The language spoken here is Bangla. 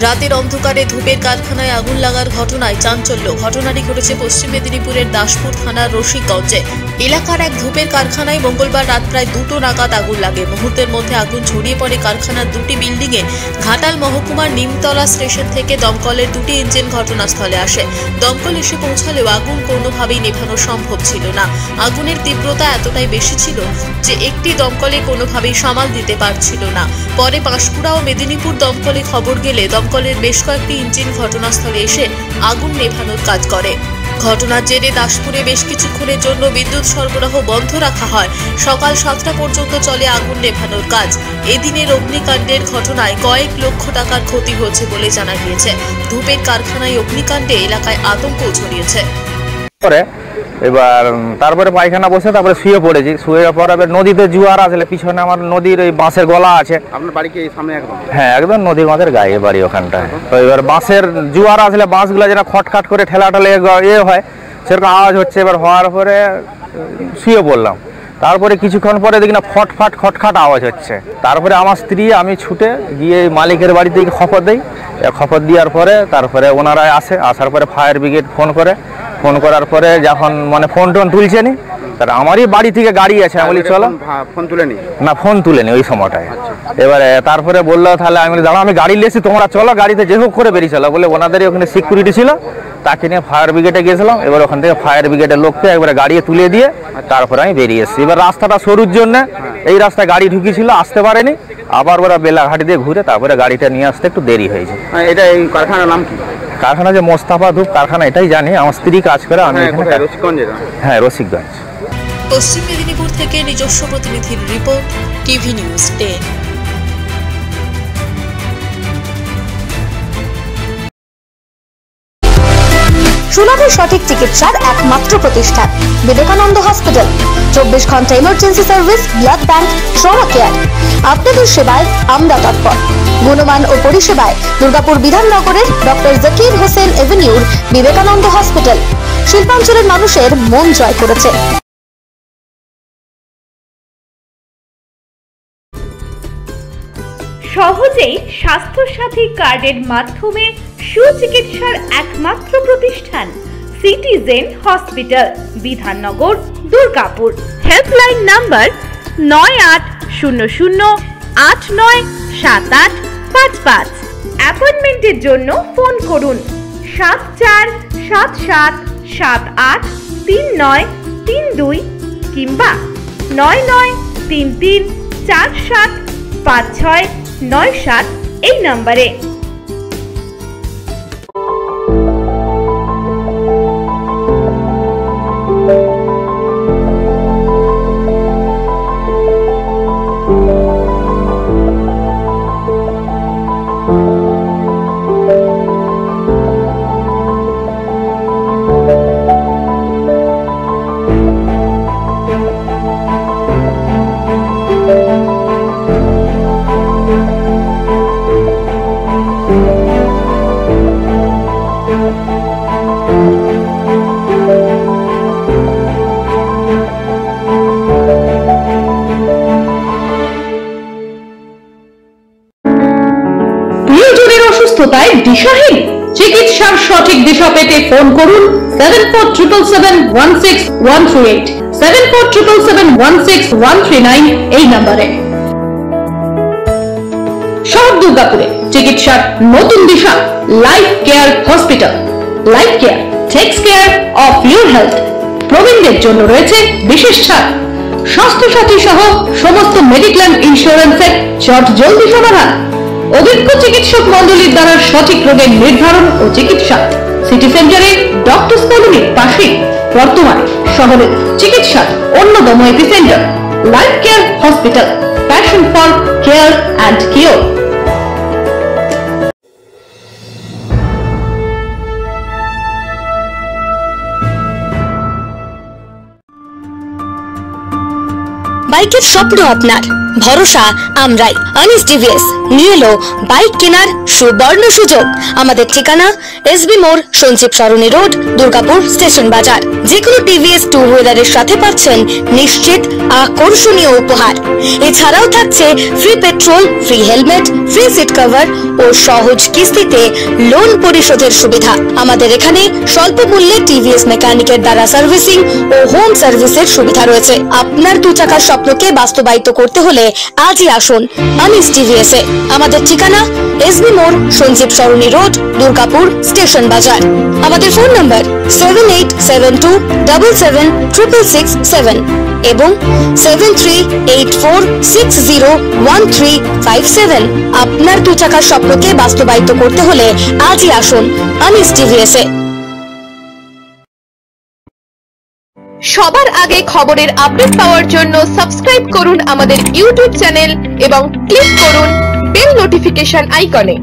রাতের অন্ধকারে ধূপের কারখানায় আগুন লাগার ঘটনায় চাঞ্চল্য। ঘটনাটি ঘটেছে পশ্চিম মেদিনীপুরের দাসপুর থানার রসিকগঞ্জে। এলাকার এক ধূপের কারখানায় মঙ্গলবার রাত প্রায় 2টো নাগাদ আগুন লাগে। মুহূর্তের মধ্যে আগুন ছড়িয়ে পড়ে কারখানার 2টি বিল্ডিংয়ে। ঘাটাল মহকুমার নিমতলা স্টেশন থেকে দমকলের 2টি ইঞ্জিন ঘটনাস্থলে আসে। দমকল এসে পৌঁছালেও আগুন কোনোভাবেই নেভানো সম্ভব ছিল না। আগুনের তীব্রতা এতটাই বেশি ছিল যে একটি দমকলে কোনোভাবেই সামাল দিতে পারছিল না। পরে বাঁশকুড়া ও মেদিনীপুর দমকলে খবর গেলে দমকলের বেশ কয়েকটি ইঞ্জিন ঘটনাস্থলে এসে আগুন নেভানোর কাজ করে। ঘটনার জেরে দাসপুরে বেশ কিছুক্ষণের জন্য বিদ্যুৎ সরবরাহ বন্ধ রাখা হয়। সকাল 7টা পর্যন্ত চলে আগুন নেভানোর কাজ। এদিনের অগ্নিকাণ্ডের ঘটনায় কয়েক লক্ষ টাকার ক্ষতি হয়েছে বলে জানা গিয়েছে। ধূপের কারখানায় অগ্নিকাণ্ডে এলাকায় আতঙ্ক ছড়িয়েছে। এবার তারপরে পায়খানা বসে তারপরে শুয়ে পড়েছি। শুয়ে পর এবার নদীতে জোয়ার আসলে পিছনে আমার নদীর ওই বাঁশের গলা আছে। আপনার বাড়ি কি সামনে একদম? হ্যাঁ, একদম নদীর মাঝের গায়ে বাড়ি ওখানটায়। তো এবার বাঁশের জোয়ার আসলে বাঁশগুলো যেন খটখাট করে ঠেলা ঠেলে হয়, সেরকম আওয়াজ হচ্ছে। এবার হওয়ার পরে শুয়ে পড়লাম। তারপরে কিছুক্ষণ পরে দেখি না ফটফাট খটখাট আওয়াজ হচ্ছে। তারপরে আমার স্ত্রী আমি ছুটে গিয়ে মালিকের বাড়িতে খবর দিই। খবর দেওয়ার পরে তারপরে ওনারা আসার পরে ফায়ার ব্রিগেড ফোন করার পরে যখন মানে ফোন তুলছে নি, তার আমারই বাড়ি থেকে গাড়ি আছে। আমি বলি চলো। ফোন তুলেনি? না, ফোন তুলেনি ওই সময়টায়। এবারে তারপরে বললো তাহলে আমি দাঁড়া, আমি গাড়ি নিয়েছি, তোমরা চলো গাড়িতে যে হোক করে বেরিয়ে চলো বলে ওনাদেরই ওখানে সিকিউরিটি ছিল, তাকে নিয়ে ফায়ার ব্রিগেডে গিয়েছিলাম। এবার ওখান থেকে ফায়ার ব্রিগেডের লোককে একবারে গাড়ি তুলে দিয়ে তারপরে আমি বেরিয়ে এসেছি। এবার রাস্তাটা সরুর জন্য এই রাস্তায় গাড়ি ঢুকিয়েছিল, আসতে পারেনি। আবার ওরা বেলাঘাটি দিয়ে ঘুরে তারপরে গাড়িটা নিয়ে আসতে একটু দেরি হয়েছে। এটা এই কারখানার নাম কি? কারখানা যে মোস্তাফা ধূপ কারখানা, এটাই জানি। আমার স্ত্রী কাজ করে। আমি রসিকগঞ্জে। হ্যাঁ, রসিকগঞ্জ। পশ্চিম মেদিনীপুর থেকে নিজস্ব প্রতিনিধির রিপোর্ট, টিভি নিউজ 10। সুলভে সঠিক চিকিৎসার একমাত্র প্রতিষ্ঠান বিবেকানন্দ হসপিটাল। 24 ঘন্টা emergency service, blood bank, trauma care. আপনাদের সেবায় আমরা তৎপর। গুণমান ও পরিষেবায় দুর্গাপুর বিধাননগরের ডক্টর জাকির হোসেন এভিনিউর বিবেকানন্দ হসপিটাল শিল্পাঞ্চলের মানুষের মন জয় করেছে। সহজেই স্বাস্থ্যসাথী কার্ডের মাধ্যমে সুচিকিৎসার একমাত্র প্রতিষ্ঠান citizen hospital, Bidhannagar, Durgapur. Helpline number 9800897855। অ্যাপয়েন্টমেন্টের জন্য ফোন করুন 7477783932 কিংবা 9933475697 এই নম্বরে। অসুস্থতায় দিশাহীন? চিকিৎসার সঠিক দিশা পেতে ফোন করুন 7477716138, 7477716139 এই নম্বরে। শহর দুর্গাপুরে চিকিৎসার নতুন দিশা life care hospital. Life care takes care of your health. প্রবীণদের জন্য রয়েছে বিশেষ ছাড়। স্বাস্থ্যসাথী সহ সমস্ত মেডিক্লেম ইন্স্যুরেন্সের জলদি সমাধান। অভিজ্ঞ চিকিৎসক মন্ডলীর দ্বারা সঠিক রোগের নির্ধারণ ও চিকিৎসা। সিটি সেন্টারে ডক্টরস কলোনির পাশে বর্তমানে শহরের চিকিৎসার অন্যতম epicentre life care hospital, passion for care and cure. বাইকের স্বপ্ন আপনার, ভরসা আমরাই। আনিস টিভিএস নিয়ে এলো বাইক কেনার সুবর্ণ সুযোগ। আমাদের ঠিকানা এসবি মোড়, সঞ্জীব সরণি রোড, দুর্গাপুর স্টেশন বাজার। যে কোনো টিভিএস টু হুইলারের সাথে পাচ্ছেন নিশ্চিত আকর্ষণীয় উপহার। এছাড়াও থাকছে free petrol, free helmet, free seat cover ও সহজ কিস্তিতে লোন পরিশোধের সুবিধা। আমাদের এখানে স্বল্প মূল্যে টিভিএস মেকানিকের দ্বারা সার্ভিসিং ও হোম সার্ভিসের সুবিধা রয়েছে। আপনার 2 চাকার স্বপ্নকে বাস্তবায়িত করতে হলে আজই আসুন আনিস টিভিএস এ। আমাদের ঠিকানা এসবি মোড়, সঞ্জীব সরণি রোড, দুর্গাপুর স্টেশন বাজার। আমাদের ফোন নাম্বার 7872776667 এবং 7384601357। আপনার 2 চাকার স্বপ্নকে বাস্তবায়িত করতে হলে আজই আসুন আনিস টিভিএস এ। সবার আগে খবরের আপডেট পাওয়ার জন্য সাবস্ক্রাইব করুন আমাদের ইউটিউব চ্যানেল এবং ক্লিক করুন বেল নোটিফিকেশন আইকনে।